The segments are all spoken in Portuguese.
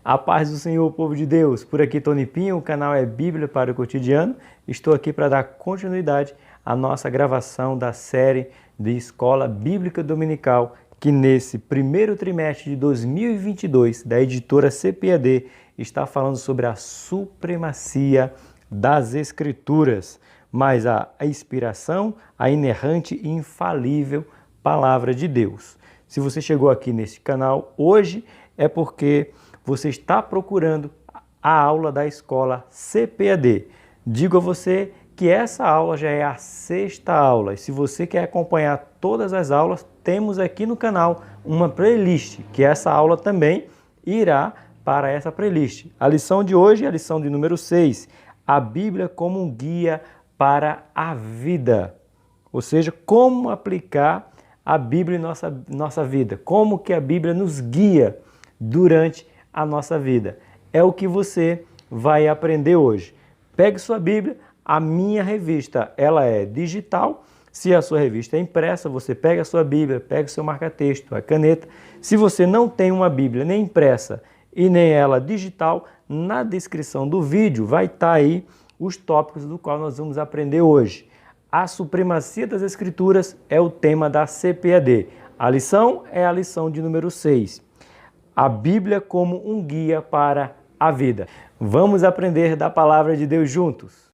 A paz do Senhor, povo de Deus. Por aqui, Tony Pinho, o canal é Bíblia para o Cotidiano. Estou aqui para dar continuidade à nossa gravação da série de Escola Bíblica Dominical, que nesse primeiro trimestre de 2022, da editora CPAD, está falando sobre a supremacia das Escrituras, mas a inspiração, a inerrante e infalível Palavra de Deus. Se você chegou aqui nesse canal hoje, é porque você está procurando a aula da escola CPAD. Digo a você que essa aula já é a 6ª aula. E se você quer acompanhar todas as aulas, temos aqui no canal uma playlist, que essa aula também irá para essa playlist. A lição de hoje é a lição de número 6, a Bíblia como um guia para a vida. Ou seja, como aplicar a Bíblia em nossa vida, como que a Bíblia nos guia durante a nossa vida. É o que você vai aprender hoje. Pegue sua Bíblia, a minha revista, ela é digital. Se a sua revista é impressa, você pega a sua Bíblia, pega o seu marca-texto, a caneta. Se você não tem uma Bíblia nem impressa e nem ela digital, na descrição do vídeo vai estar aí os tópicos do qual nós vamos aprender hoje. A supremacia das Escrituras é o tema da CPAD. A lição é a lição de número 6. A Bíblia como um guia para a vida. Vamos aprender da palavra de Deus juntos.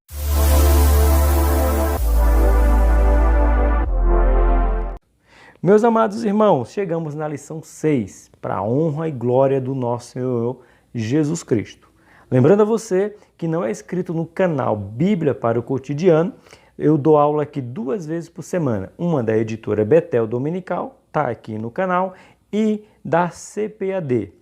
Meus amados irmãos, chegamos na lição 6, para a honra e glória do nosso Senhor Jesus Cristo. Lembrando a você que não é inscrito no canal Bíblia para o Cotidiano, eu dou aula aqui 2 vezes por semana. Uma da editora Betel Dominical, está aqui no canal, e da CPAD.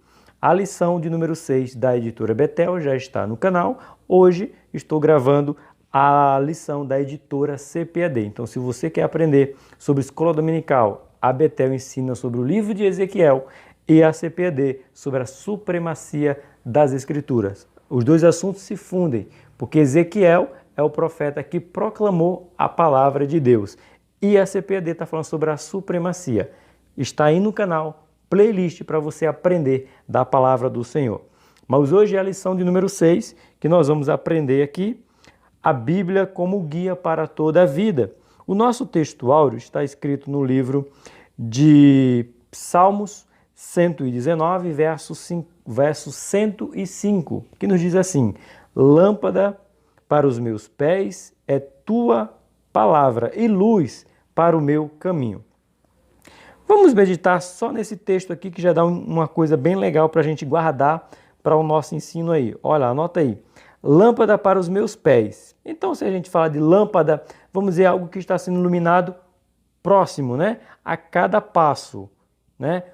A lição de número 6 da editora Betel já está no canal. Hoje estou gravando a lição da editora CPAD. Então, se você quer aprender sobre escola dominical, a Betel ensina sobre o livro de Ezequiel e a CPAD sobre a supremacia das Escrituras. Os dois assuntos se fundem, porque Ezequiel é o profeta que proclamou a palavra de Deus. E a CPAD está falando sobre a supremacia. Está aí no canal, playlist para você aprender da palavra do Senhor. Mas hoje é a lição de número 6, que nós vamos aprender aqui, a Bíblia como guia para toda a vida. O nosso texto áureo está escrito no livro de Salmos 119, verso 105, que nos diz assim: lâmpada para os meus pés é tua palavra e luz para o meu caminho. Vamos meditar só nesse texto aqui, que já dá uma coisa bem legal para a gente guardar para o nosso ensino aí. Olha, anota aí. Lâmpada para os meus pés. Então, se a gente fala de lâmpada, vamos dizer algo que está sendo iluminado próximo, né? A cada passo, né?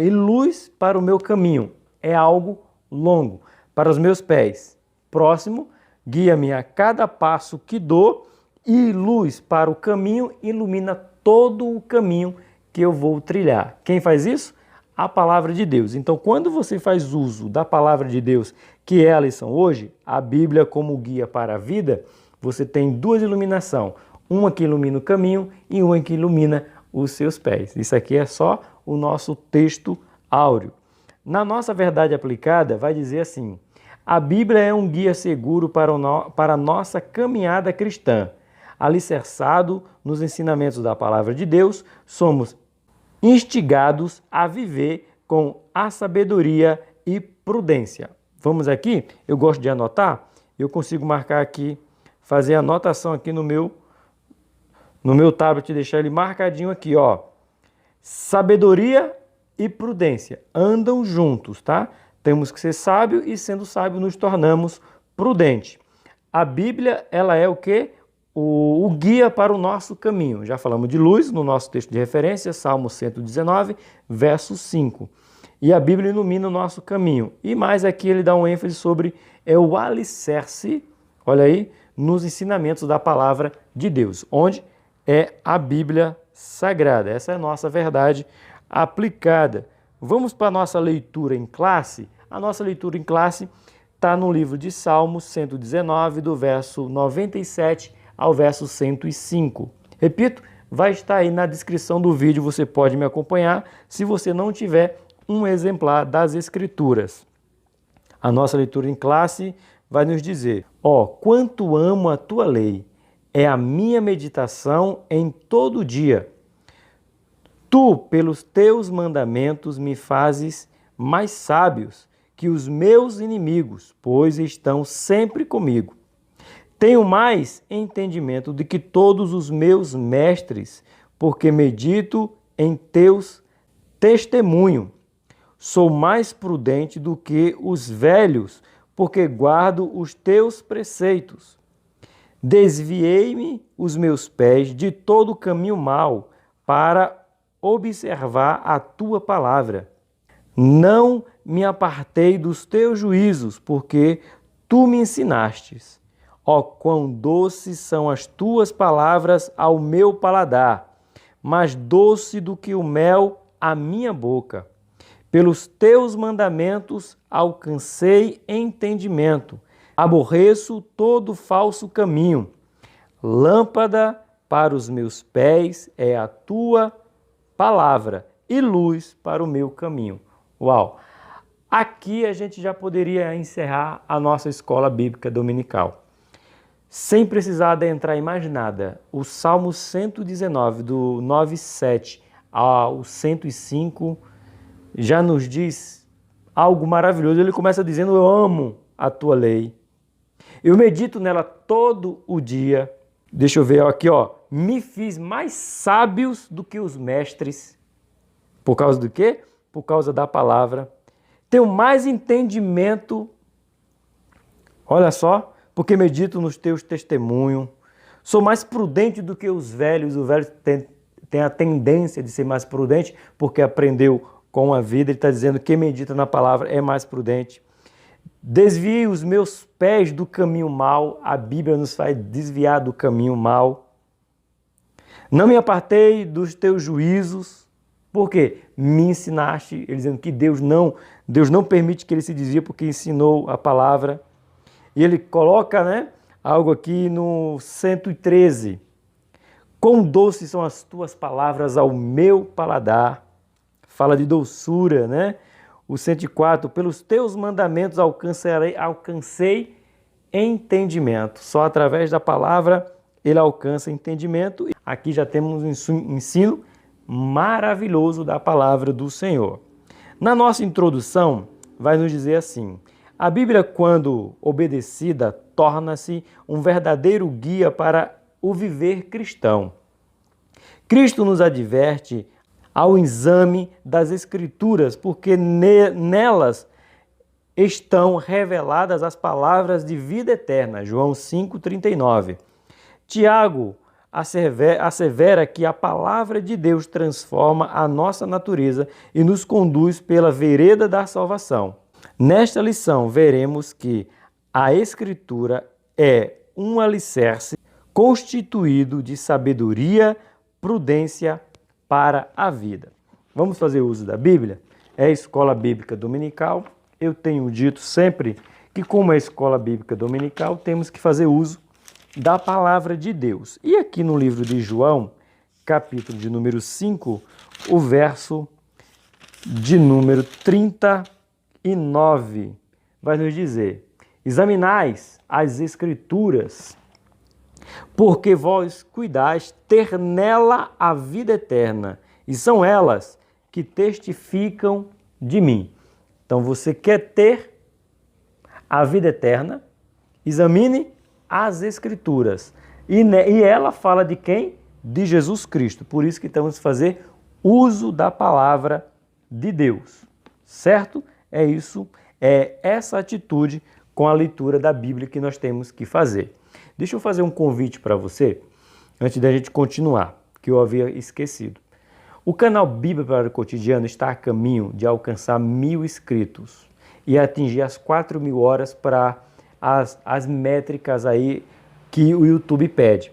E luz para o meu caminho. É algo longo. Para os meus pés, próximo, guia-me a cada passo que dou, e luz para o caminho, ilumina todo o caminho que eu vou trilhar. Quem faz isso? A palavra de Deus. Então, quando você faz uso da palavra de Deus, que é a lição hoje, a Bíblia como guia para a vida, você tem 2 iluminações. Uma que ilumina o caminho e uma que ilumina os seus pés. Isso aqui é só o nosso texto áureo. Na nossa verdade aplicada, vai dizer assim: a Bíblia é um guia seguro para a nossa caminhada cristã. Alicerçado nos ensinamentos da palavra de Deus, somos instigados a viver com a sabedoria e prudência. Vamos aqui? Eu gosto de anotar, eu consigo marcar aqui, fazer anotação aqui no meu tablet, deixar ele marcadinho aqui, ó. Sabedoria e prudência andam juntos, tá? Temos que ser sábio e, sendo sábio, nos tornamos prudentes. A Bíblia, ela é o quê? O guia para o nosso caminho. Já falamos de luz no nosso texto de referência, Salmo 119, verso 5. E a Bíblia ilumina o nosso caminho. E mais aqui ele dá um ênfase sobre o alicerce, olha aí, nos ensinamentos da palavra de Deus, onde é a Bíblia Sagrada. Essa é a nossa verdade aplicada. Vamos para a nossa leitura em classe? A nossa leitura em classe está no livro de Salmos 119, do verso 97 ao verso 105. Repito, vai estar aí na descrição do vídeo, você pode me acompanhar se você não tiver um exemplar das Escrituras. A nossa leitura em classe vai nos dizer: ó, quanto amo a tua lei, é a minha meditação em todo dia. Tu, pelos teus mandamentos, me fazes mais sábios que os meus inimigos, pois estão sempre comigo. Tenho mais entendimento do que todos os meus mestres, porque medito em teus testemunhos. Sou mais prudente do que os velhos, porque guardo os teus preceitos. Desviei-me os meus pés de todo o caminho mau, para observar a tua palavra. Não me apartei dos teus juízos, porque tu me ensinastes. Ó, quão doces são as tuas palavras ao meu paladar, mais doce do que o mel à minha boca. Pelos teus mandamentos alcancei entendimento. Aborreço todo falso caminho. Lâmpada para os meus pés é a tua palavra e luz para o meu caminho. Uau! Aqui a gente já poderia encerrar a nossa escola bíblica dominical, sem precisar adentrar em mais nada. O Salmo 119, do 9:7 ao 105, já nos diz algo maravilhoso. Ele começa dizendo: eu amo a tua lei, eu medito nela todo o dia. Deixa eu ver aqui, ó. Me fiz mais sábios do que os mestres. Por causa do quê? Por causa da palavra. Tenho mais entendimento, olha só, porque medito nos teus testemunhos. Sou mais prudente do que os velhos. O velho tem a tendência de ser mais prudente, porque aprendeu com a vida. Ele está dizendo que quem medita na palavra é mais prudente. Desviei os meus pés do caminho mau. A Bíblia nos faz desviar do caminho mau. Não me apartei dos teus juízos. Por quê? Me ensinaste. Ele dizendo que Deus não permite que ele se desvie, porque ensinou a palavra. E ele coloca, algo aqui no 113. Quão doces são as tuas palavras ao meu paladar. Fala de doçura, O 104, pelos teus mandamentos alcancei entendimento. Só através da palavra ele alcança entendimento. Aqui já temos um ensino maravilhoso da palavra do Senhor. Na nossa introdução, vai nos dizer assim: a Bíblia, quando obedecida, torna-se um verdadeiro guia para o viver cristão. Cristo nos adverte ao exame das Escrituras, porque nelas estão reveladas as palavras de vida eterna. João 5,39. Tiago assevera que a palavra de Deus transforma a nossa natureza e nos conduz pela vereda da salvação. Nesta lição, veremos que a Escritura é um alicerce constituído de sabedoria, prudência para a vida. Vamos fazer uso da Bíblia? É a escola bíblica dominical. Eu tenho dito sempre que, como é a escola bíblica dominical, temos que fazer uso da palavra de Deus. E aqui no livro de João, capítulo de número 5, o verso de número 39, vai nos dizer: examinais as Escrituras, porque vós cuidais ter nela a vida eterna, e são elas que testificam de mim. Então, você quer ter a vida eterna? Examine as Escrituras. E ela fala de quem? De Jesus Cristo. Por isso que temos que fazer uso da palavra de Deus. Certo? É isso, é essa atitude com a leitura da Bíblia que nós temos que fazer. Deixa eu fazer um convite para você, antes da gente continuar, que eu havia esquecido. O canal Bíblia para o Cotidiano está a caminho de alcançar 1.000 inscritos e atingir as 4.000 horas para as métricas aí que o YouTube pede.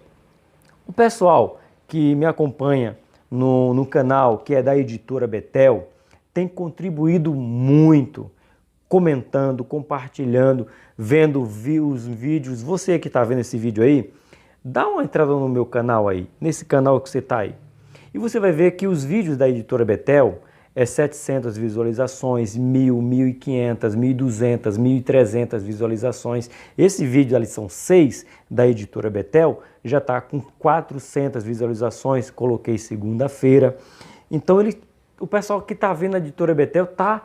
O pessoal que me acompanha no canal, que é da editora Betel, tem contribuído muito, comentando, compartilhando, vendo os vídeos. Você que está vendo esse vídeo aí, dá uma entrada no meu canal aí, nesse canal que você está aí. E você vai ver que os vídeos da editora Betel 700 visualizações, 1.000, 1.500, 1.200, 1.300 visualizações. Esse vídeo, a lição 6 da editora Betel, já está com 400 visualizações, coloquei segunda-feira. Então o pessoal que está vendo a editora Betel está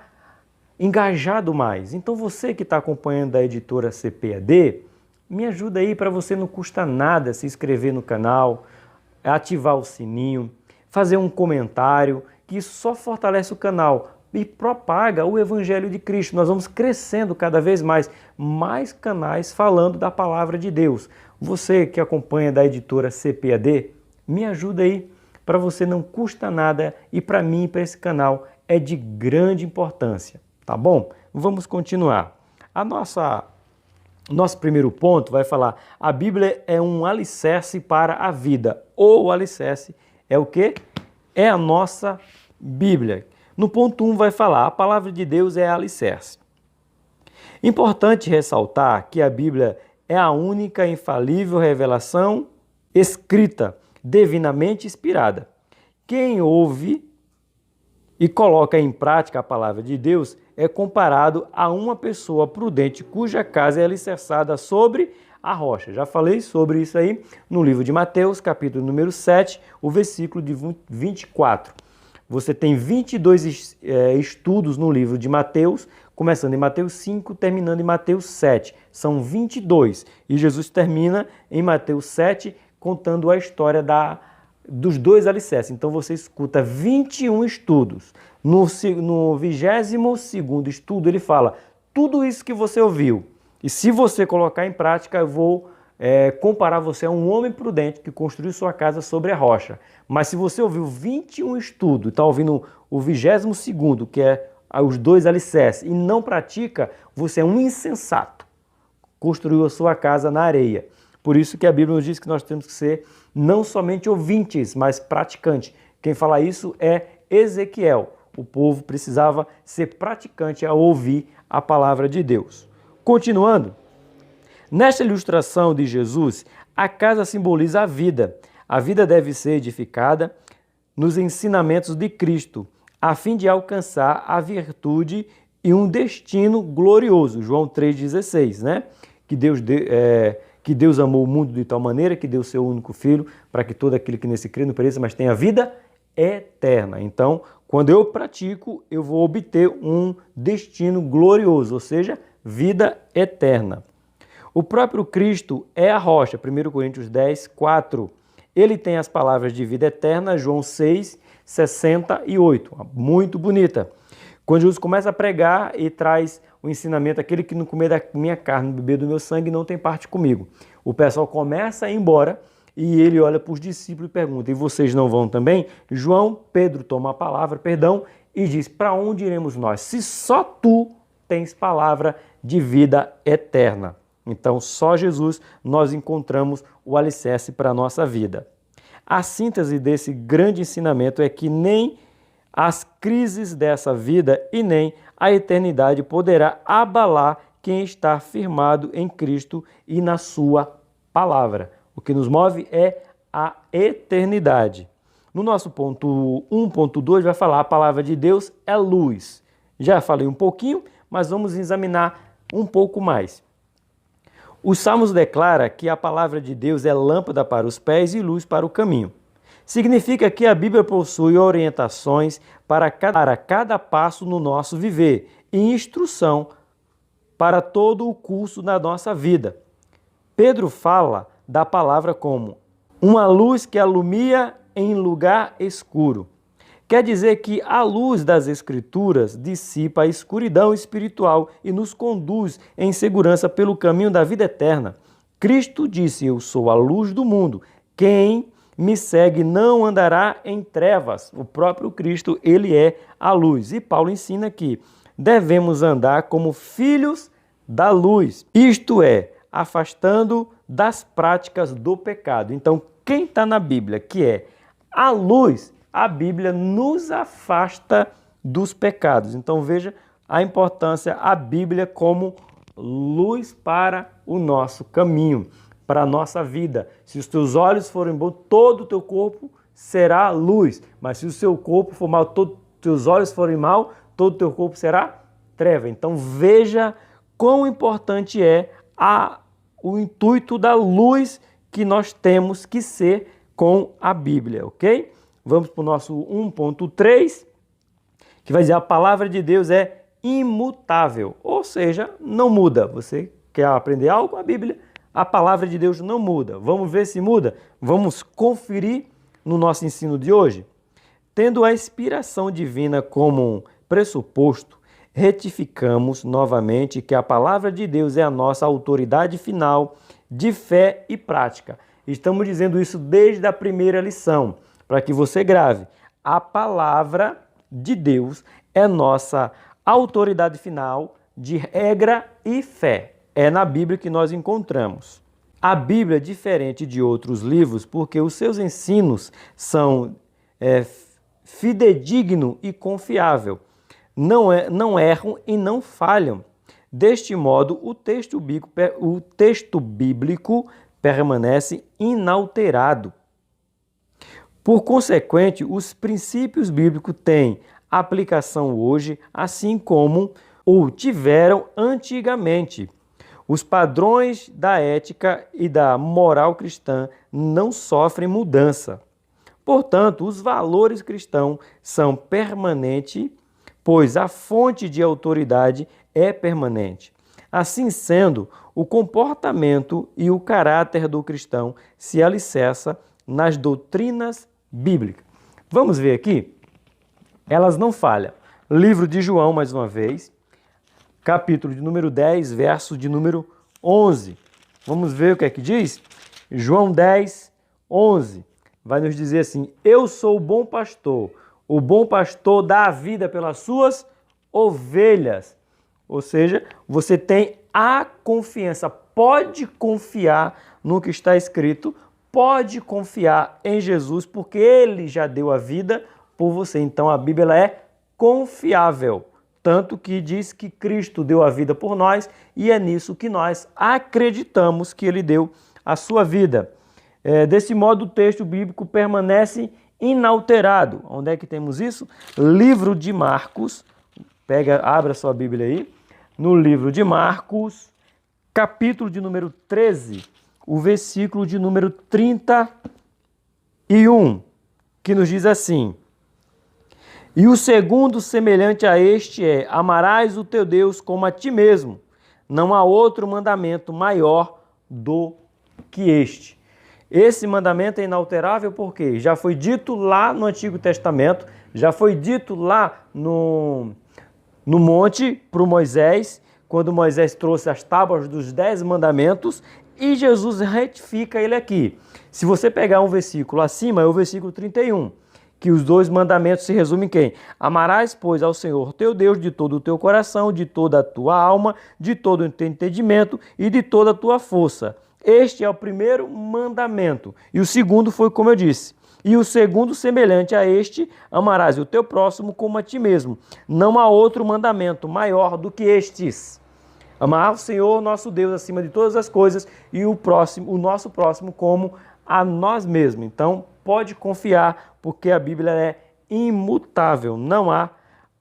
engajado mais. Então você que está acompanhando a editora CPAD, me ajuda aí, para você não custa nada se inscrever no canal, ativar o sininho, fazer um comentário, que isso só fortalece o canal e propaga o Evangelho de Cristo. Nós vamos crescendo cada vez mais canais falando da Palavra de Deus. Você que acompanha da editora CPAD, me ajuda aí, para você não custa nada e para mim, para esse canal, é de grande importância, tá bom? Vamos continuar. Nosso primeiro ponto vai falar: a Bíblia é um alicerce para a vida. Ou o alicerce é o quê? É a nossa Bíblia. No ponto 1 vai falar: a palavra de Deus é alicerce. Importante ressaltar que a Bíblia é a única infalível revelação escrita, divinamente inspirada. Quem ouve e coloca em prática a palavra de Deus é comparado a uma pessoa prudente cuja casa é alicerçada sobre a rocha. Já falei sobre isso aí no livro de Mateus, capítulo número 7, o versículo de 24. Você tem 22 estudos no livro de Mateus, começando em Mateus 5, terminando em Mateus 7. São 22. E Jesus termina em Mateus 7, contando a história dos dois alicerces. Então você escuta 21 estudos. No 22º estudo ele fala: tudo isso que você ouviu, e se você colocar em prática, eu vou comparar você a um homem prudente que construiu sua casa sobre a rocha. Mas se você ouviu 21 estudos, está ouvindo o 22º, que é os dois alicerces, e não pratica, você é um insensato. Construiu a sua casa na areia. Por isso que a Bíblia nos diz que nós temos que ser não somente ouvintes, mas praticantes. Quem fala isso é Ezequiel. O povo precisava ser praticante ao ouvir a palavra de Deus. Continuando, nesta ilustração de Jesus, a casa simboliza a vida. A vida deve ser edificada nos ensinamentos de Cristo, a fim de alcançar a virtude e um destino glorioso. João 3,16, né? Que Deus amou o mundo de tal maneira que deu seu único Filho, para que todo aquele que nesse crê não pereça, mas tenha vida eterna. Então, quando eu pratico, eu vou obter um destino glorioso, ou seja, vida eterna. O próprio Cristo é a rocha, 1 Coríntios 10, 4. Ele tem as palavras de vida eterna, João 6, 68. Muito bonita. Quando Jesus começa a pregar e traz o ensinamento: aquele que não comer da minha carne, beber do meu sangue, não tem parte comigo. O pessoal começa a ir embora e ele olha para os discípulos e pergunta: e vocês não vão também? Pedro toma a palavra, e diz: para onde iremos nós, se só tu tens palavra de vida eterna? Então, só Jesus nós encontramos o alicerce para a nossa vida. A síntese desse grande ensinamento é que nem as crises dessa vida e nem a eternidade poderá abalar quem está firmado em Cristo e na sua palavra. O que nos move é a eternidade. No nosso ponto 1.2 vai falar: a palavra de Deus é luz. Já falei um pouquinho, mas vamos examinar um pouco mais. Os Salmos declaram que a palavra de Deus é lâmpada para os pés e luz para o caminho. Significa que a Bíblia possui orientações para cada passo no nosso viver e instrução para todo o curso da nossa vida. Pedro fala da palavra como uma luz que alumia em lugar escuro. Quer dizer que a luz das Escrituras dissipa a escuridão espiritual e nos conduz em segurança pelo caminho da vida eterna. Cristo disse: eu sou a luz do mundo. Quem me segue não andará em trevas. O próprio Cristo, ele é a luz. E Paulo ensina que devemos andar como filhos da luz. Isto é, afastando das práticas do pecado. Então, quem está na Bíblia, que é a luz, a Bíblia nos afasta dos pecados. Então veja a importância, a Bíblia como luz para o nosso caminho, para a nossa vida. Se os teus olhos forem bons, todo o teu corpo será luz. Mas se o seu corpo for mal, teus olhos forem mal, todo o teu corpo será treva. Então veja quão importante é o intuito da luz que nós temos que ser com a Bíblia, ok? Vamos para o nosso 1.3, que vai dizer a palavra de Deus é imutável, ou seja, não muda. Você quer aprender algo com a Bíblia? A palavra de Deus não muda. Vamos ver se muda? Vamos conferir no nosso ensino de hoje? Tendo a inspiração divina como pressuposto, retificamos novamente que a palavra de Deus é a nossa autoridade final de fé e prática. Estamos dizendo isso desde a primeira lição, para que você grave. A palavra de Deus é nossa autoridade final de regra e fé. É na Bíblia que nós encontramos. A Bíblia é diferente de outros livros porque os seus ensinos são fidedigno e confiável. Não erram e não falham. Deste modo, o texto bíblico permanece inalterado. Por consequente, os princípios bíblicos têm aplicação hoje, assim como o tiveram antigamente. Os padrões da ética e da moral cristã não sofrem mudança. Portanto, os valores cristãos são permanentes, pois a fonte de autoridade é permanente. Assim sendo, o comportamento e o caráter do cristão se alicerça nas doutrinas bíblicas. Vamos ver aqui? Elas não falham. Livro de João, mais uma vez, capítulo de número 10, verso de número 11. Vamos ver o que é que diz? João 10, 11. Vai nos dizer assim: eu sou o bom pastor dá a vida pelas suas ovelhas. Ou seja, você tem a confiança, pode confiar no que está escrito, pode confiar em Jesus, porque Ele já deu a vida por você. Então a Bíblia ela é confiável, tanto que diz que Cristo deu a vida por nós e é nisso que nós acreditamos que Ele deu a sua vida. Desse modo, o texto bíblico permanece inalterado. Onde é que temos isso? Livro de Marcos. Abra sua Bíblia aí. No livro de Marcos, capítulo de número 13, o versículo de número 31, que nos diz assim: e o segundo semelhante a este é: amarás o teu Deus como a ti mesmo. Não há outro mandamento maior do que este. Esse mandamento é inalterável porque já foi dito lá no Antigo Testamento, já foi dito lá no monte para Moisés, quando Moisés trouxe as tábuas dos 10 mandamentos, e Jesus retifica ele aqui. Se você pegar um versículo acima, é o versículo 31, que os 2 mandamentos se resumem em quem? Amarás, pois, ao Senhor teu Deus de todo o teu coração, de toda a tua alma, de todo o teu entendimento e de toda a tua força. Este é o primeiro mandamento. E o segundo foi como eu disse. E o segundo semelhante a este: amarás o teu próximo como a ti mesmo. Não há outro mandamento maior do que estes: amar o Senhor nosso Deus acima de todas as coisas e o nosso próximo como a nós mesmos. Então pode confiar, porque a Bíblia é imutável, não há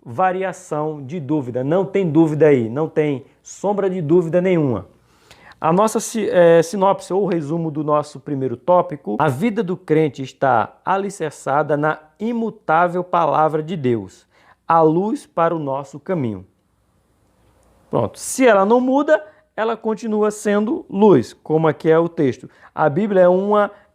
variação de dúvida, não tem dúvida aí, não tem sombra de dúvida nenhuma. A nossa sinopse ou resumo do nosso primeiro tópico: a vida do crente está alicerçada na imutável palavra de Deus, a luz para o nosso caminho. Pronto, se ela não muda, ela continua sendo luz, como aqui é o texto. A Bíblia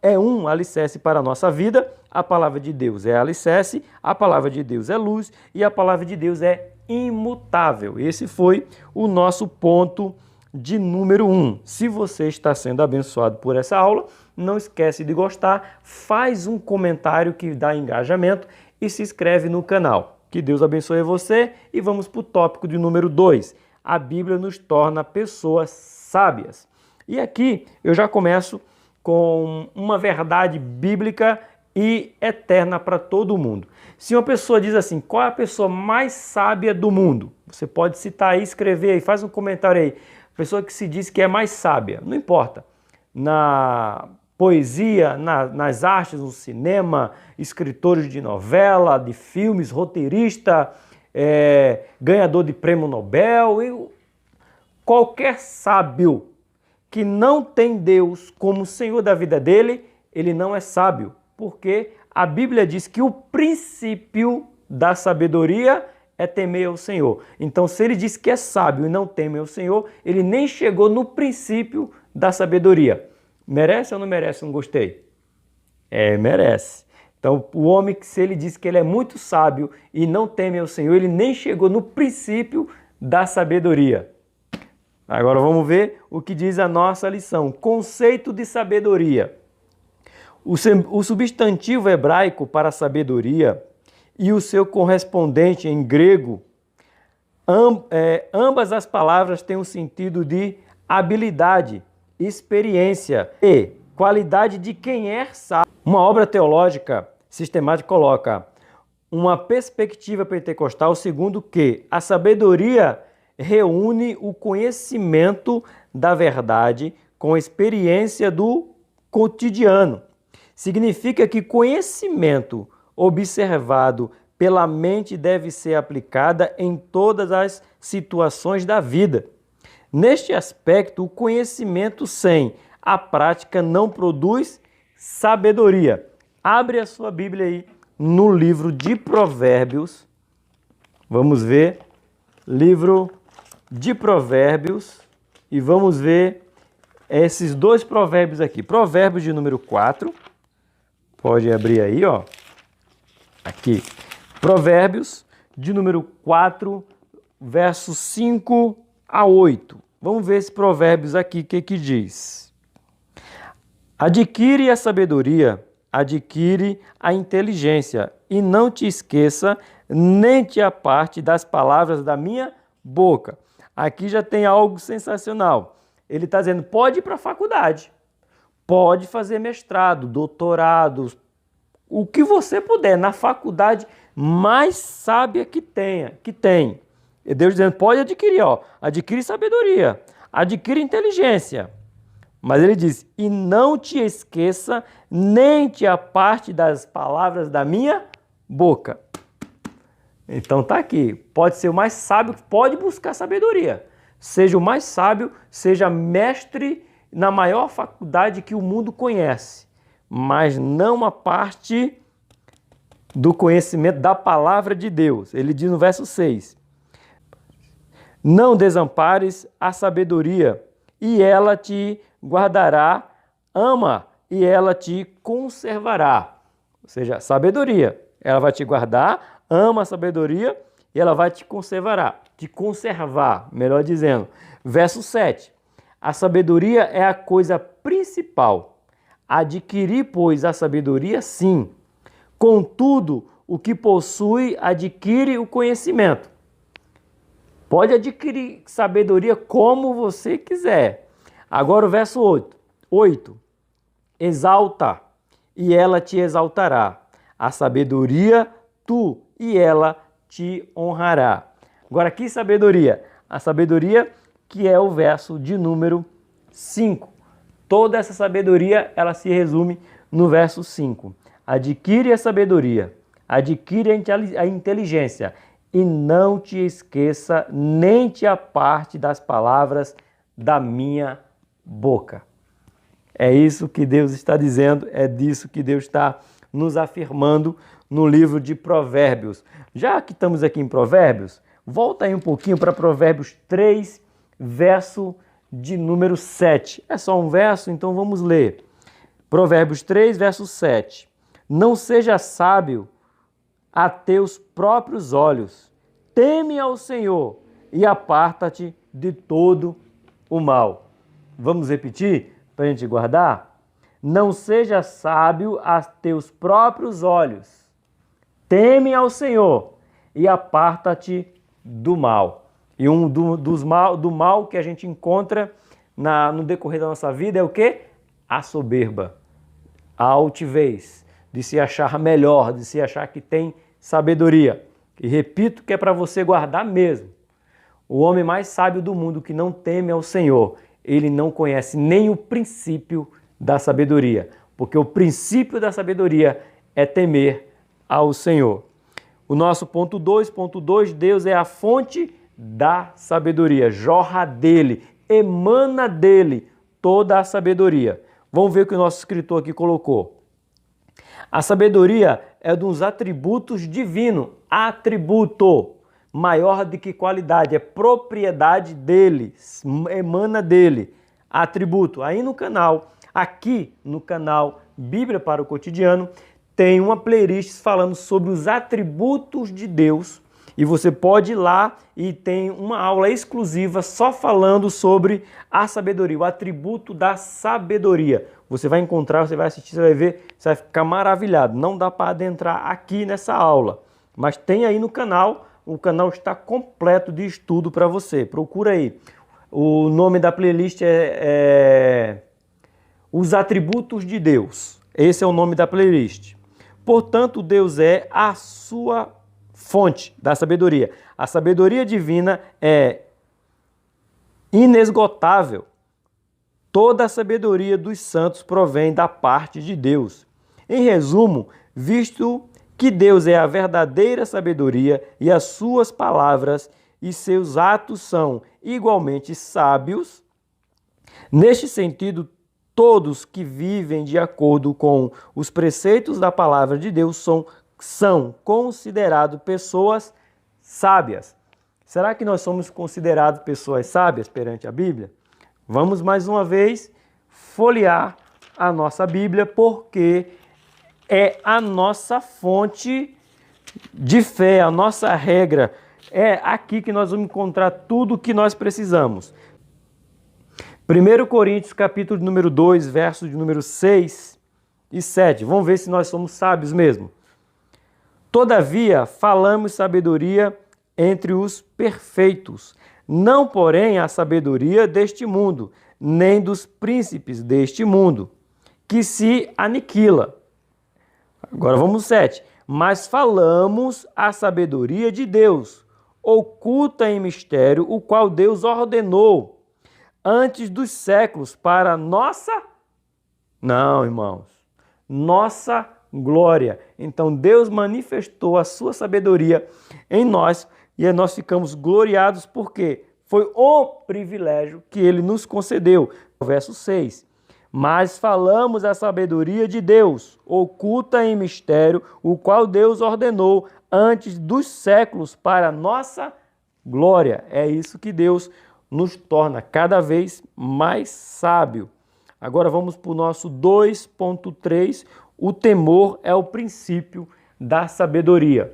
é um alicerce para a nossa vida, a palavra de Deus é alicerce, a palavra de Deus é luz e a palavra de Deus é imutável. Esse foi o nosso ponto de número 1. Se você está sendo abençoado por essa aula, não esquece de gostar, faz um comentário que dá engajamento e se inscreve no canal. Que Deus abençoe você e vamos para o tópico de número 2. A Bíblia nos torna pessoas sábias. E aqui eu já começo com uma verdade bíblica e eterna para todo mundo. Se uma pessoa diz assim: qual é a pessoa mais sábia do mundo? Você pode citar aí, escrever aí, faz um comentário aí. Pessoa que se diz que é mais sábia, não importa. poesia, nas artes, no cinema, escritores de novela, de filmes, roteirista, ganhador de prêmio Nobel, e qualquer sábio que não tem Deus como Senhor da vida dele, ele não é sábio, porque a Bíblia diz que o princípio da sabedoria é temer ao Senhor. Então, se ele diz que é sábio e não teme ao Senhor, ele nem chegou no princípio da sabedoria. Merece ou não merece um gostei? Merece. Então, o homem, que se ele diz que ele é muito sábio e não teme ao Senhor, ele nem chegou no princípio da sabedoria. Agora vamos ver o que diz a nossa lição. Conceito de sabedoria. O substantivo hebraico para sabedoria e o seu correspondente em grego, ambas as palavras têm o sentido de habilidade, experiência e qualidade de quem é sábio. Uma obra teológica sistemática coloca uma perspectiva pentecostal segundo que a sabedoria reúne o conhecimento da verdade com a experiência do cotidiano. Significa que conhecimento observado pela mente deve ser aplicada em todas as situações da vida. Neste aspecto, o conhecimento sem a prática não produz sabedoria. Abre a sua Bíblia aí no livro de Provérbios. Vamos ver, livro de Provérbios, e vamos ver esses dois provérbios aqui. Provérbios de número 4. Pode abrir aí, ó. Aqui. Provérbios de número 4, versos 5 a 8. Vamos ver esse provérbios aqui, o que diz? Adquire a sabedoria, adquire a inteligência, e não te esqueça, nem te aparte das palavras da minha boca. Aqui já tem algo sensacional. Ele está dizendo, pode ir para a faculdade, pode fazer mestrado, doutorado, o que você puder, na faculdade mais sábia que tem. E Deus dizendo, pode adquirir, ó, adquire sabedoria, adquire inteligência. Mas ele diz, e não te esqueça, nem te aparte das palavras da minha boca. Então tá aqui, pode ser o mais sábio, pode buscar sabedoria. Seja o mais sábio, seja mestre na maior faculdade que o mundo conhece, mas não a parte do conhecimento da palavra de Deus. Ele diz no verso 6, não desampares a sabedoria, e ela te guardará, ama, e ela te conservará. Ou seja, sabedoria, ela vai te guardar, ama a sabedoria, e ela vai te conservar, melhor dizendo. Verso 7, a sabedoria é a coisa principal. Adquirir, pois, a sabedoria, sim. Contudo, o que possui, adquire o conhecimento. Pode adquirir sabedoria como você quiser. Agora o verso 8. Exalta, e ela te exaltará. A sabedoria, tu, e ela te honrará. Agora, que sabedoria? A sabedoria que é o verso de número 5. Toda essa sabedoria, ela se resume no verso 5. Adquire a sabedoria, adquire a inteligência, e não te esqueça, nem te aparte das palavras da minha boca. É isso que Deus está dizendo, é disso que Deus está nos afirmando no livro de Provérbios. Já que estamos aqui em Provérbios, volta aí um pouquinho para Provérbios 3, verso de número 7. É só um verso, então vamos ler. Provérbios 3, verso 7. Não seja sábio a teus próprios olhos. Teme ao Senhor e aparta-te de todo o mal. Vamos repetir para a gente guardar? Não seja sábio a teus próprios olhos. Teme ao Senhor e aparta-te do mal. E do mal que a gente encontra no decorrer da nossa vida é o quê? A soberba, a altivez, de se achar melhor, de se achar que tem sabedoria. E repito que é para você guardar mesmo. O homem mais sábio do mundo que não teme ao Senhor, ele não conhece nem o princípio da sabedoria, porque o princípio da sabedoria é temer ao Senhor. O nosso ponto 2, Deus é a fonte da sabedoria, jorra dele, emana dele toda a sabedoria. Vamos ver o que o nosso escritor aqui colocou. A sabedoria é um dos atributos divinos, atributo, maior do que qualidade, é propriedade dele, emana dele, atributo. Aí no canal, aqui no canal Bíblia para o Cotidiano, tem uma playlist falando sobre os atributos de Deus e você pode ir lá e tem uma aula exclusiva só falando sobre a sabedoria, o atributo da sabedoria. Você vai encontrar, você vai assistir, você vai ver, você vai ficar maravilhado. Não dá para adentrar aqui nessa aula, mas tem aí no canal, o canal está completo de estudo para você. Procura aí. O nome da playlist é Os Atributos de Deus. Esse é o nome da playlist. Portanto, Deus é a sua fonte da sabedoria. A sabedoria divina é inesgotável. Toda a sabedoria dos santos provém da parte de Deus. Em resumo, visto que Deus é a verdadeira sabedoria e as suas palavras e seus atos são igualmente sábios, neste sentido, todos que vivem de acordo com os preceitos da palavra de Deus são considerados pessoas sábias. Será que nós somos considerados pessoas sábias perante a Bíblia? Vamos mais uma vez folhear a nossa Bíblia, porque é a nossa fonte de fé, a nossa regra. É aqui que nós vamos encontrar tudo o que nós precisamos. 1 Coríntios, capítulo número 2, versos de número 6 e 7. Vamos ver se nós somos sábios mesmo. Todavia, falamos sabedoria entre os perfeitos, não, porém, a sabedoria deste mundo, nem dos príncipes deste mundo, que se aniquila. Agora vamos 7. Mas falamos a sabedoria de Deus, oculta em mistério, o qual Deus ordenou antes dos séculos para nossa... Não, irmãos. Nossa glória. Então Deus manifestou a sua sabedoria em nós e nós ficamos gloriados porque foi o privilégio que ele nos concedeu. Verso 6. Mas falamos a sabedoria de Deus, oculta em mistério, o qual Deus ordenou antes dos séculos para nossa glória. É isso que Deus nos torna cada vez mais sábio. Agora vamos para o nosso 2.3. O temor é o princípio da sabedoria.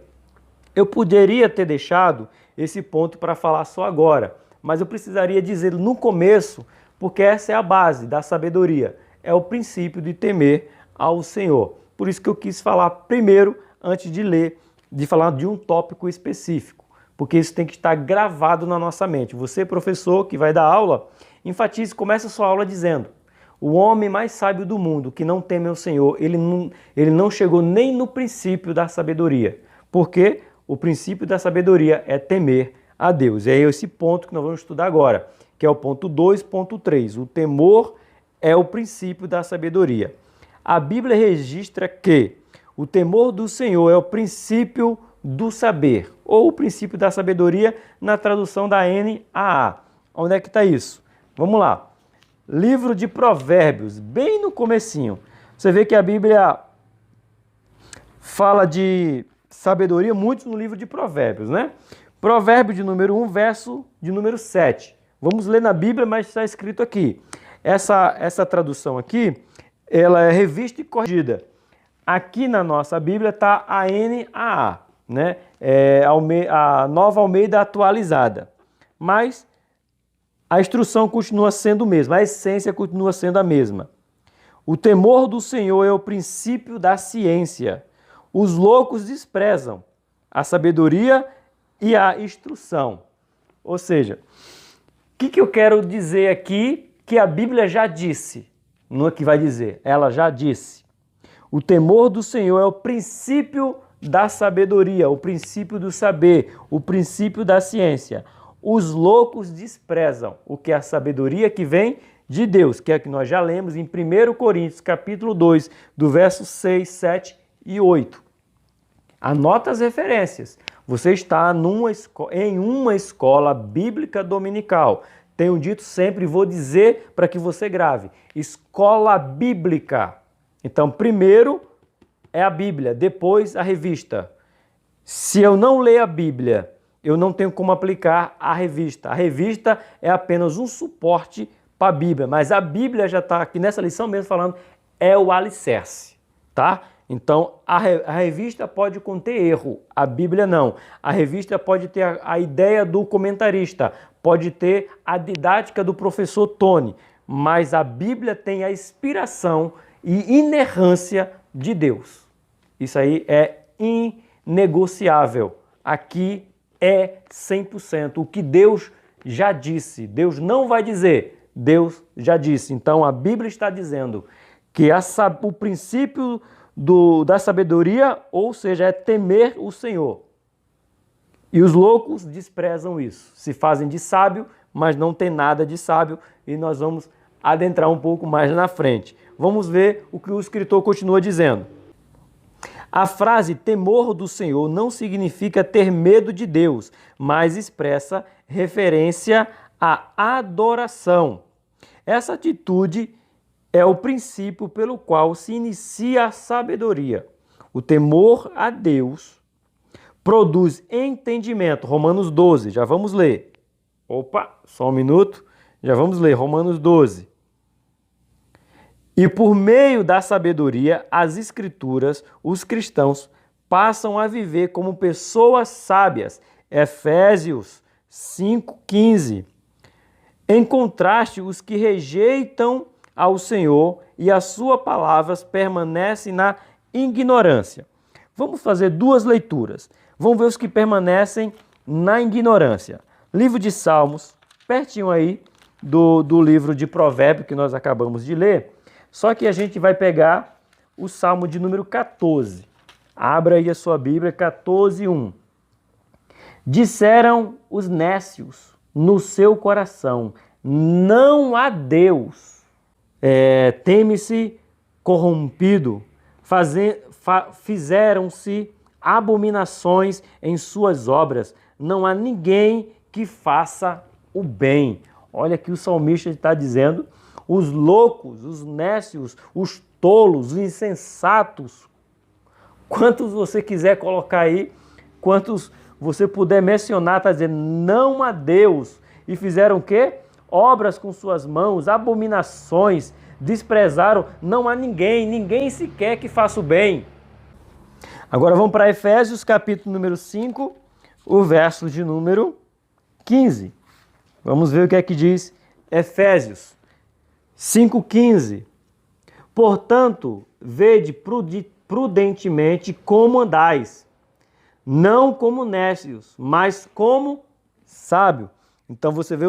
Eu poderia ter deixado esse ponto para falar só agora, mas eu precisaria dizer no começo, porque essa é a base da sabedoria. É o princípio de temer ao Senhor. Por isso que eu quis falar primeiro, antes de ler, de falar de um tópico específico. Porque isso tem que estar gravado na nossa mente. Você, professor, que vai dar aula, enfatize, começa a sua aula dizendo: o homem mais sábio do mundo, que não teme ao Senhor, ele não chegou nem no princípio da sabedoria. Porque o princípio da sabedoria é temer a Deus. E é esse ponto que nós vamos estudar agora, que é o ponto 2.3. O temor é o princípio da sabedoria. A Bíblia registra que o temor do Senhor é o princípio do saber, ou o princípio da sabedoria na tradução da NAA. Onde é que está isso? Vamos lá. Livro de Provérbios, bem no comecinho. Você vê que a Bíblia fala de sabedoria muito no livro de Provérbios, né? Provérbio de número 1, verso de número 7. Vamos ler na Bíblia, mas está escrito aqui. Essa tradução aqui, ela é revista e corrigida. Aqui na nossa Bíblia está a NAA, né? A Nova Almeida Atualizada. Mas a instrução continua sendo a mesma, a essência continua sendo a mesma. O temor do Senhor é o princípio da ciência. Os loucos desprezam a sabedoria e a instrução. Ou seja, o que eu quero dizer aqui que a Bíblia já disse? Não é que vai dizer, ela já disse. O temor do Senhor é o princípio da sabedoria, o princípio do saber, o princípio da ciência. Os loucos desprezam o que é a sabedoria que vem de Deus, que é que nós já lemos em 1 Coríntios, capítulo 2, do verso 6, 7 e 8. Anota as referências. Você está em uma escola bíblica dominical. Tenho dito sempre e vou dizer para que você grave. Escola bíblica. Então, primeiro é a Bíblia, depois a revista. Se eu não ler a Bíblia, eu não tenho como aplicar a revista. A revista é apenas um suporte para a Bíblia, mas a Bíblia já está aqui nessa lição mesmo falando, é o alicerce, tá? Então, a revista pode conter erro, a Bíblia não. A revista pode ter a ideia do comentarista, pode ter a didática do professor Tony, mas a Bíblia tem a inspiração e inerrância de Deus. Isso aí é inegociável. Aqui é 100%. O que Deus já disse, Deus não vai dizer, Deus já disse. Então a Bíblia está dizendo que o princípio da sabedoria, ou seja, é temer o Senhor. E os loucos desprezam isso. Se fazem de sábio, mas não tem nada de sábio. E nós vamos adentrar um pouco mais na frente. Vamos ver o que o escritor continua dizendo. A frase temor do Senhor não significa ter medo de Deus, mas expressa referência à adoração. Essa atitude é o princípio pelo qual se inicia a sabedoria. O temor a Deus produz entendimento. Romanos 12, já vamos ler. Opa, só um minuto. Já vamos ler Romanos 12. E por meio da sabedoria, as Escrituras, os cristãos passam a viver como pessoas sábias. Efésios 5,15. Em contraste, os que rejeitam ao Senhor e as suas palavras permanecem na ignorância. Vamos fazer duas leituras. Vamos ver os que permanecem na ignorância. Livro de Salmos, pertinho aí do livro de Provérbios que nós acabamos de ler. Só que a gente vai pegar o Salmo de número 14. Abra aí a sua Bíblia, 14:1. Disseram os nécios no seu coração, não há Deus. Teme-se corrompido, fizeram-se abominações em suas obras, não há ninguém que faça o bem. Olha que o salmista está dizendo, os loucos, os nécios, os tolos, os insensatos, quantos você quiser colocar aí, quantos você puder mencionar, está dizendo, não há Deus. E fizeram o quê? Obras com suas mãos, abominações, desprezaram, não há ninguém sequer que faça o bem. Agora vamos para Efésios, capítulo número 5, o verso de número 15. Vamos ver o que é que diz Efésios 5,15. Portanto, vede prudentemente como andais, não como nécios, mas como sábio. Então você vê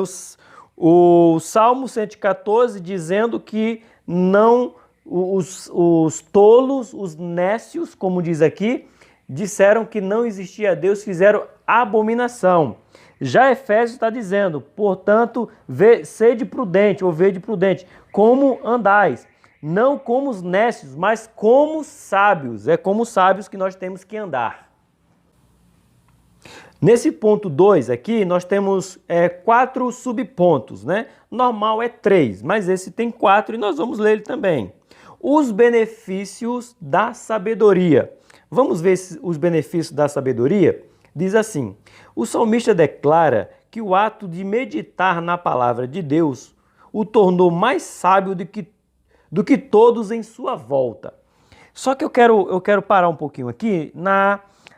o Salmo 114 dizendo que não os tolos, os nécios, como diz aqui, disseram que não existia Deus, fizeram abominação. Já Efésios está dizendo, portanto, sede prudente, ou vede prudente, como andais, não como os nécios, mas como sábios. É como sábios que nós temos que andar. Nesse ponto 2 aqui, nós temos 4 subpontos, né? Normal é 3, mas esse tem 4 e nós vamos ler ele também. Os benefícios da sabedoria. Vamos ver os benefícios da sabedoria? Diz assim, o salmista declara que o ato de meditar na palavra de Deus o tornou mais sábio do que todos em sua volta. Só que eu quero parar um pouquinho aqui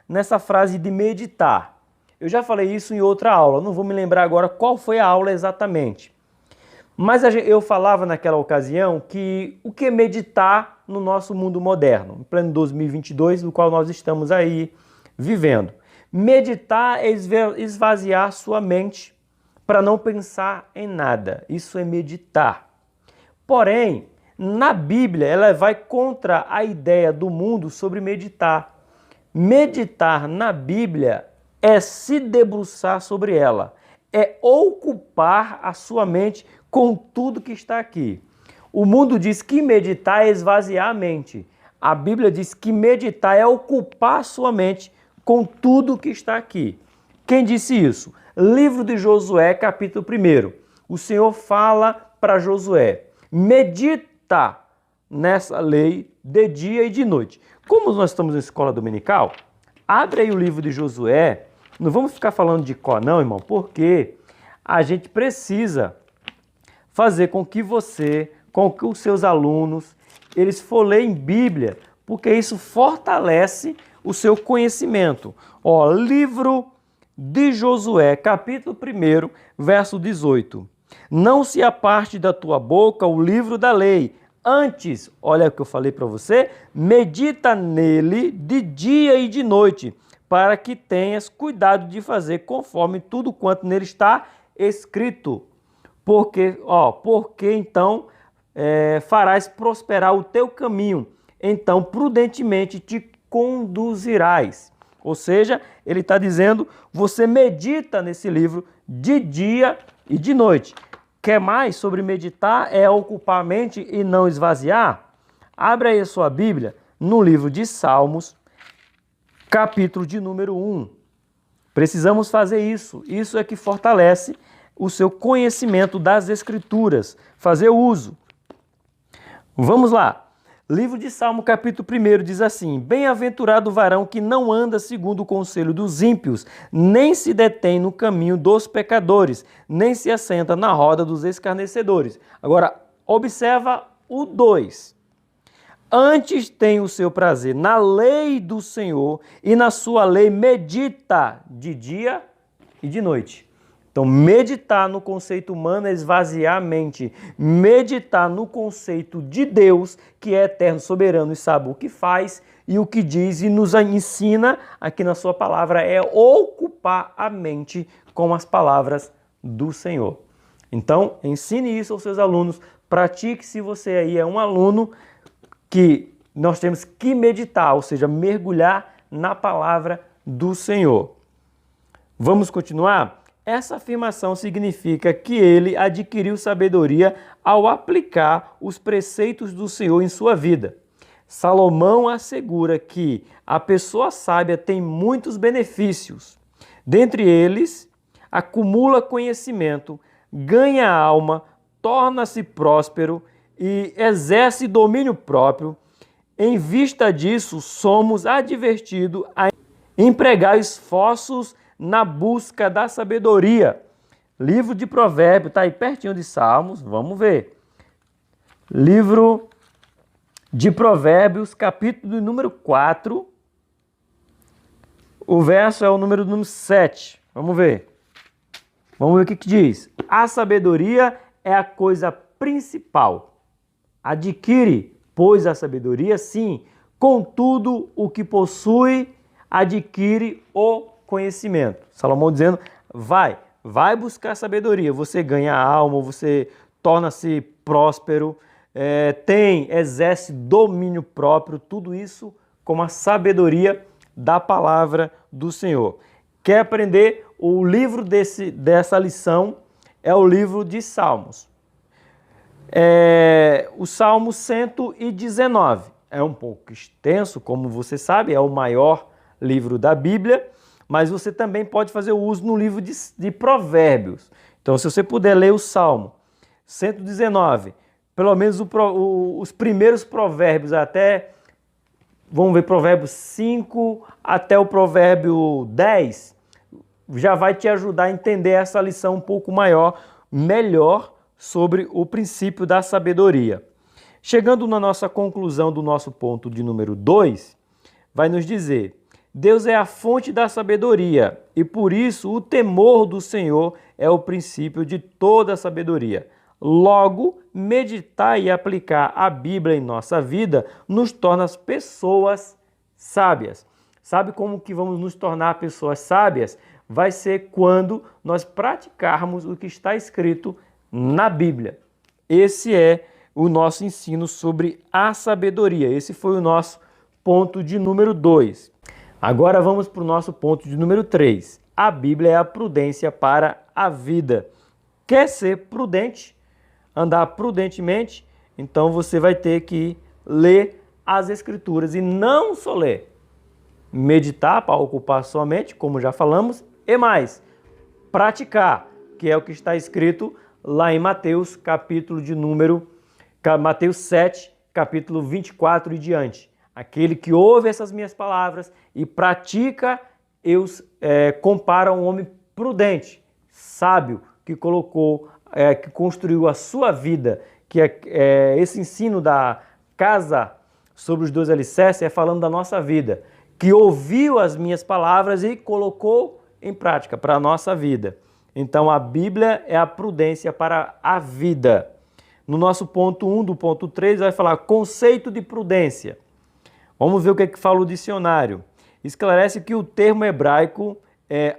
nessa frase de meditar. Eu já falei isso em outra aula, não vou me lembrar agora qual foi a aula exatamente. Mas eu falava naquela ocasião que o que é meditar no nosso mundo moderno, em pleno 2022, no qual nós estamos aí vivendo. Meditar é esvaziar sua mente para não pensar em nada. Isso é meditar. Porém, na Bíblia, ela vai contra a ideia do mundo sobre meditar. Meditar na Bíblia é se debruçar sobre ela, é ocupar a sua mente com tudo que está aqui. O mundo diz que meditar é esvaziar a mente. A Bíblia diz que meditar é ocupar a sua mente com tudo que está aqui. Quem disse isso? Livro de Josué, capítulo 1. O Senhor fala para Josué: medita nessa lei de dia e de noite. Como nós estamos em escola dominical, abre aí o livro de Josué. Não vamos ficar falando de cor não, irmão, porque a gente precisa fazer com que você, com que os seus alunos, eles folheiem Bíblia, porque isso fortalece o seu conhecimento. Ó, livro de Josué, capítulo 1, verso 18. Não se aparte da tua boca o livro da lei. Antes, olha o que eu falei para você, medita nele de dia e de noite, para que tenhas cuidado de fazer conforme tudo quanto nele está escrito. Porque então farás prosperar o teu caminho, então prudentemente te conduzirás. Ou seja, ele está dizendo, você medita nesse livro de dia e de noite. Quer mais sobre meditar? É ocupar a mente e não esvaziar? Abre aí a sua Bíblia no livro de Salmos, capítulo de número 1. Precisamos fazer isso. Isso é que fortalece o seu conhecimento das Escrituras. Fazer uso. Vamos lá. Livro de Salmo, capítulo 1, diz assim: bem-aventurado o varão que não anda segundo o conselho dos ímpios, nem se detém no caminho dos pecadores, nem se assenta na roda dos escarnecedores. Agora, observa o 2. Antes tem o seu prazer na lei do Senhor, e na sua lei medita de dia e de noite. Então, meditar no conceito humano é esvaziar a mente. Meditar no conceito de Deus, que é eterno, soberano e sabe o que faz e o que diz e nos ensina aqui na sua palavra, é ocupar a mente com as palavras do Senhor. Então, ensine isso aos seus alunos. Pratique se você aí é um aluno que nós temos que meditar, ou seja, mergulhar na palavra do Senhor. Vamos continuar? Essa afirmação significa que ele adquiriu sabedoria ao aplicar os preceitos do Senhor em sua vida. Salomão assegura que a pessoa sábia tem muitos benefícios. Dentre eles, acumula conhecimento, ganha alma, torna-se próspero e exerce domínio próprio. Em vista disso, somos advertidos a empregar esforços na busca da sabedoria. Livro de Provérbios, está aí pertinho de Salmos, vamos ver. Livro de Provérbios, capítulo número 4, o verso é o número 7. Vamos ver. Vamos ver o que diz. A sabedoria é a coisa principal. Adquire, pois, a sabedoria, sim. Contudo, o que possui, adquire o conhecimento. Salomão dizendo, vai buscar sabedoria. Você ganha alma, você torna-se próspero, exerce domínio próprio, tudo isso com a sabedoria da palavra do Senhor. Quer aprender? O livro dessa lição é o livro de Salmos. O Salmo 119. É um pouco extenso, como você sabe, é o maior livro da Bíblia, mas você também pode fazer uso no livro de Provérbios. Então, se você puder ler o Salmo 119, pelo menos os primeiros provérbios até, vamos ver, Provérbios 5 até o provérbio 10, já vai te ajudar a entender essa lição um pouco melhor sobre o princípio da sabedoria. Chegando na nossa conclusão do nosso ponto de número 2, vai nos dizer: Deus é a fonte da sabedoria e por isso o temor do Senhor é o princípio de toda a sabedoria. Logo, meditar e aplicar a Bíblia em nossa vida nos torna pessoas sábias. Sabe como que vamos nos tornar pessoas sábias? Vai ser quando nós praticarmos o que está escrito na Bíblia. Esse é o nosso ensino sobre a sabedoria. Esse foi o nosso ponto de número 2. Agora vamos para o nosso ponto de número 3. A Bíblia é a prudência para a vida. Quer ser prudente, andar prudentemente, então você vai ter que ler as Escrituras e não só ler. Meditar para ocupar sua mente, como já falamos, e mais, praticar, que é o que está escrito lá em Mateus, Mateus 7, capítulo 24 e diante. Aquele que ouve essas minhas palavras e pratica, eu comparo a um homem prudente, sábio, que que construiu a sua vida, que esse ensino da casa sobre os dois alicerces é falando da nossa vida, que ouviu as minhas palavras e colocou em prática para a nossa vida. Então a Bíblia é a prudência para a vida. No nosso ponto 1 do ponto 3 vai falar conceito de prudência. Vamos ver o que fala o dicionário. Esclarece que o termo hebraico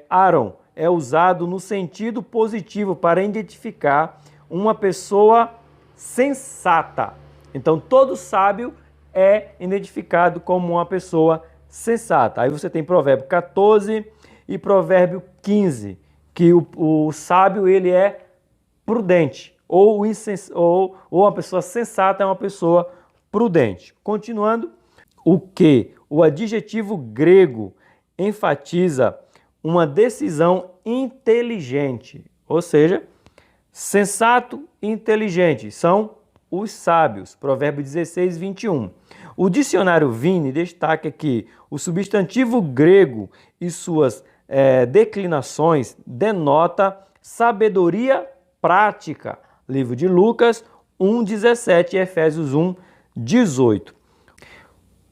Aaron é usado no sentido positivo para identificar uma pessoa sensata. Então todo sábio é identificado como uma pessoa sensata. Aí você tem Provérbio 14 e Provérbio 15, que o sábio ele é prudente, ou uma pessoa sensata é uma pessoa prudente. Continuando, o adjetivo grego enfatiza uma decisão inteligente, ou seja, sensato e inteligente são os sábios, Provérbio 16, 21. O dicionário Vini destaca que o substantivo grego e suas declinações denota sabedoria prática. Livro de Lucas 1,17 e Efésios 1,18.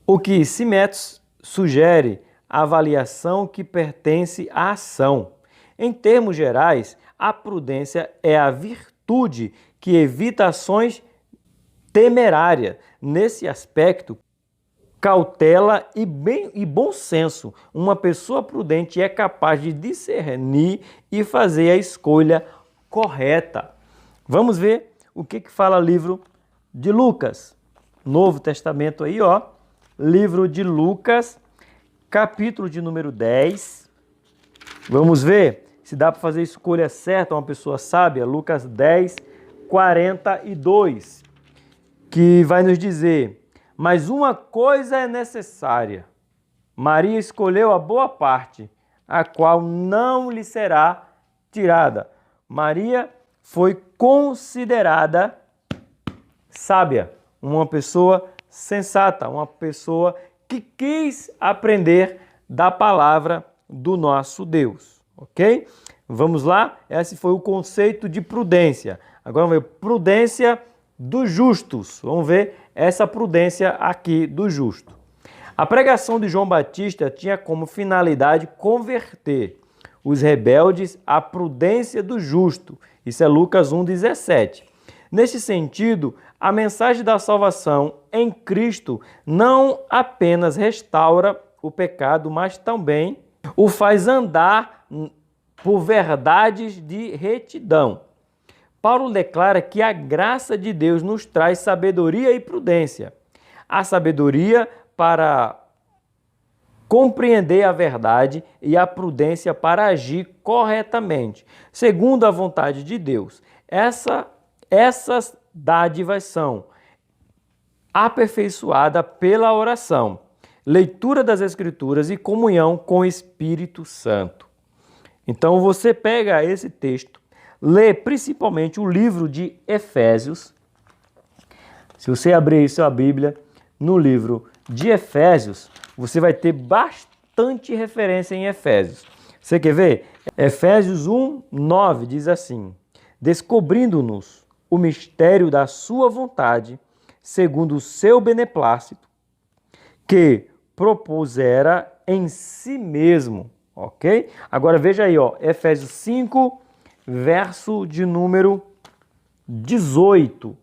O que Simetos sugere a avaliação que pertence à ação. Em termos gerais, a prudência é a virtude que evita ações temerárias. Nesse aspecto, cautela e bom senso. Uma pessoa prudente é capaz de discernir e fazer a escolha correta. Vamos ver o que fala o livro de Lucas. Novo Testamento aí, ó. Livro de Lucas, capítulo de número 10. Vamos ver se dá para fazer a escolha certa, uma pessoa sábia. Lucas 10, 42, que vai nos dizer: mas uma coisa é necessária. Maria escolheu a boa parte, a qual não lhe será tirada. Maria foi considerada sábia, uma pessoa sensata, uma pessoa que quis aprender da palavra do nosso Deus, ok? Vamos lá? Esse foi o conceito de prudência. Agora vamos ver prudência dos justos. Vamos ver essa prudência aqui do justo. A pregação de João Batista tinha como finalidade converter os rebeldes à prudência do justo. Isso é Lucas 1,17. Neste sentido, a mensagem da salvação em Cristo não apenas restaura o pecado, mas também o faz andar por verdades de retidão. Paulo declara que a graça de Deus nos traz sabedoria e prudência. A sabedoria para compreender a verdade e a prudência para agir corretamente, segundo a vontade de Deus. Essas dádivas são aperfeiçoadas pela oração, leitura das Escrituras e comunhão com o Espírito Santo. Então você pega esse texto, lê principalmente o livro de Efésios. Se você abrir sua Bíblia no livro de Efésios, você vai ter bastante referência em Efésios. Você quer ver? Efésios 1:9 diz assim: descobrindo-nos o mistério da sua vontade, segundo o seu beneplácito, que propusera em si mesmo. Ok? Agora veja aí, ó, Efésios 5, verso de número 18.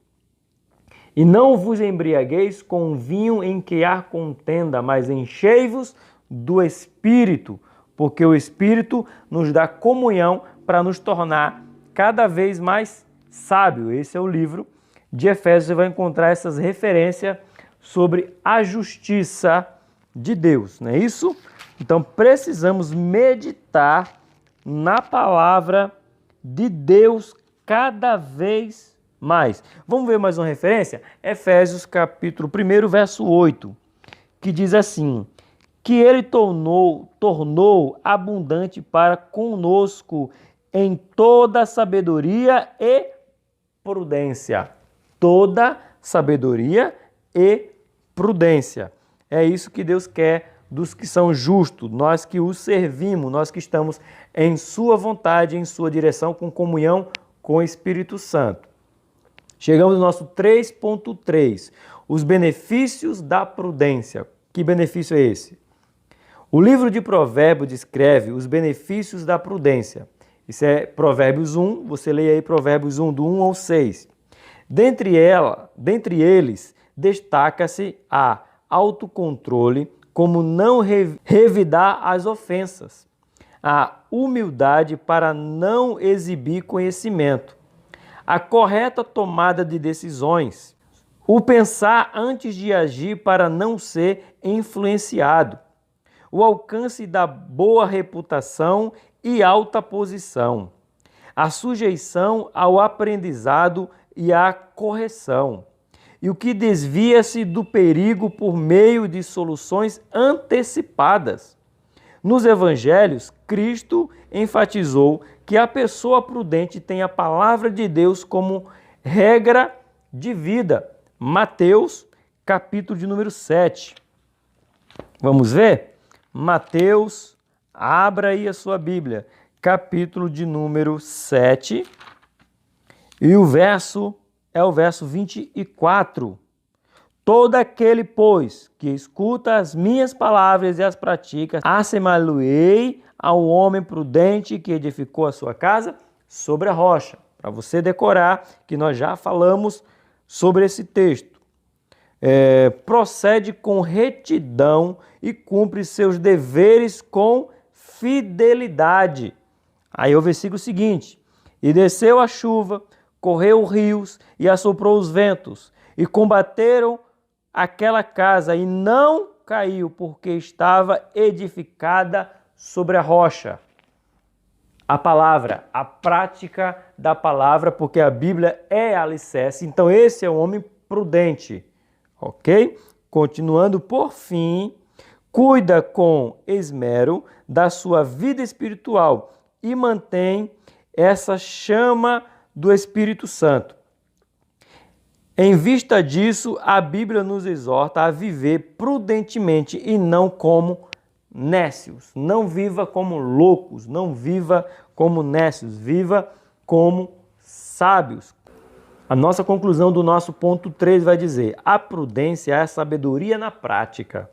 E não vos embriagueis com vinho em que há contenda, mas enchei-vos do Espírito, porque o Espírito nos dá comunhão para nos tornar cada vez mais sábio. Esse é o livro de Efésios. Você vai encontrar essas referências sobre a justiça de Deus, não é isso? Então precisamos meditar na palavra de Deus cada vez mais. Vamos ver mais uma referência? Efésios capítulo 1, verso 8, que diz assim: que ele tornou abundante para conosco em toda sabedoria e prudência. Toda sabedoria e prudência. É isso que Deus quer dos que são justos, nós que o servimos, nós que estamos em sua vontade, em sua direção, com comunhão com o Espírito Santo. Chegamos no nosso 3.3, os benefícios da prudência. Que benefício é esse? O livro de Provérbios descreve os benefícios da prudência. Isso é Provérbios 1, você lê aí Provérbios 1, do 1 ao 6. Dentre eles, destaca-se a autocontrole, como não revidar as ofensas, a humildade para não exibir conhecimento, a correta tomada de decisões, o pensar antes de agir para não ser influenciado, o alcance da boa reputação e alta posição, a sujeição ao aprendizado e à correção, e o que desvia-se do perigo por meio de soluções antecipadas. Nos evangelhos, Cristo enfatizou que a pessoa prudente tem a palavra de Deus como regra de vida. Mateus, capítulo de número 7. Vamos ver? Mateus, abra aí a sua Bíblia, capítulo de número 7, e o verso é o verso 24. Todo aquele, pois, que escuta as minhas palavras e as pratica, assemelhei ao homem prudente que edificou a sua casa sobre a rocha. Para você decorar, que nós já falamos sobre esse texto. Procede com retidão e cumpre seus deveres com fidelidade. Aí o versículo seguinte: e desceu a chuva, correu rios e assoprou os ventos, e combateram aquela casa, e não caiu, porque estava edificada sobre a rocha. A palavra, a prática da palavra, porque a Bíblia é alicerce. Então esse é o homem prudente, ok? Continuando, por fim, cuida com esmero da sua vida espiritual e mantém essa chama do Espírito Santo. Em vista disso, a Bíblia nos exorta a viver prudentemente e não como nécios. Não viva como loucos, não viva como nécios, viva como sábios. A nossa conclusão do nosso ponto 3 vai dizer: a prudência é a sabedoria na prática.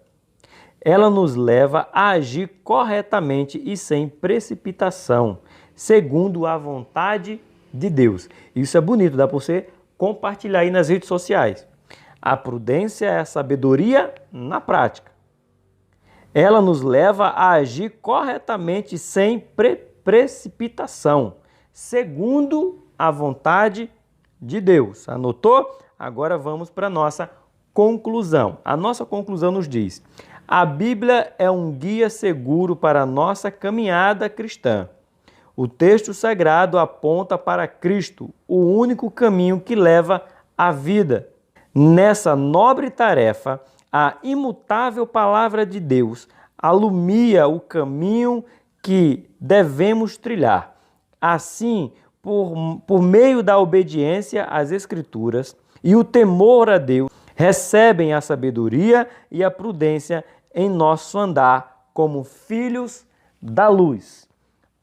Ela nos leva a agir corretamente e sem precipitação, segundo a vontade de Deus. Isso é bonito, dá para você compartilhar aí nas redes sociais. A prudência é a sabedoria na prática. Ela nos leva a agir corretamente sem precipitação, segundo a vontade de Deus. Anotou? Agora vamos para a nossa conclusão. A nossa conclusão nos diz: a Bíblia é um guia seguro para a nossa caminhada cristã. O texto sagrado aponta para Cristo, o único caminho que leva à vida. Nessa nobre tarefa, a imutável palavra de Deus alumia o caminho que devemos trilhar. Assim, por meio da obediência às Escrituras e o temor a Deus, recebem a sabedoria e a prudência em nosso andar como filhos da luz.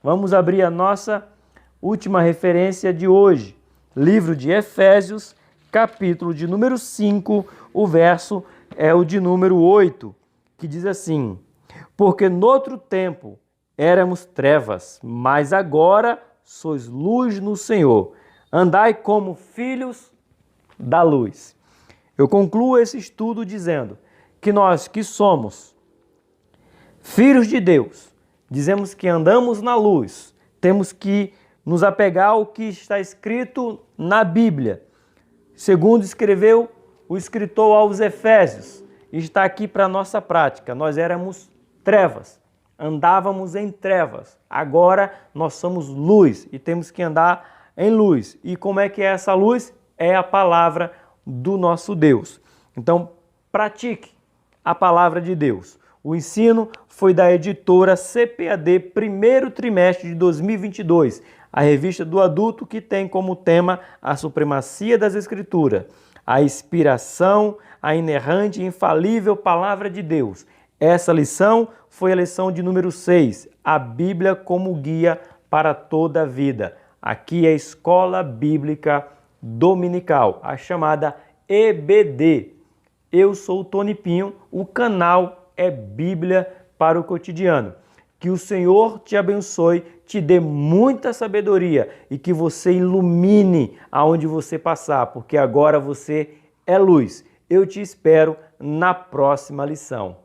Vamos abrir a nossa última referência de hoje. Livro de Efésios, capítulo de número 5, o verso é o de número 8, que diz assim: porque noutro tempo éramos trevas, mas agora sois luz no Senhor. Andai como filhos da luz. Eu concluo esse estudo dizendo que nós que somos filhos de Deus, dizemos que andamos na luz, temos que nos apegar ao que está escrito na Bíblia. Segundo escreveu o escritor aos Efésios, está aqui para a nossa prática. Nós éramos trevas, andávamos em trevas, agora nós somos luz e temos que andar em luz. E como é que é essa luz? É a palavra do nosso Deus. Então, pratique a palavra de Deus. O ensino foi da editora CPAD, primeiro trimestre de 2022, a revista do adulto que tem como tema a supremacia das Escrituras, a inspiração, a inerrante e infalível palavra de Deus. Essa lição foi a lição de número 6, a Bíblia como guia para toda a vida. Aqui é a Escola Bíblica Dominical, a chamada EBD. Eu sou o Tony Pinho, o canal é Bíblia para o Cotidiano. Que o Senhor te abençoe, te dê muita sabedoria e que você ilumine aonde você passar, porque agora você é luz. Eu te espero na próxima lição.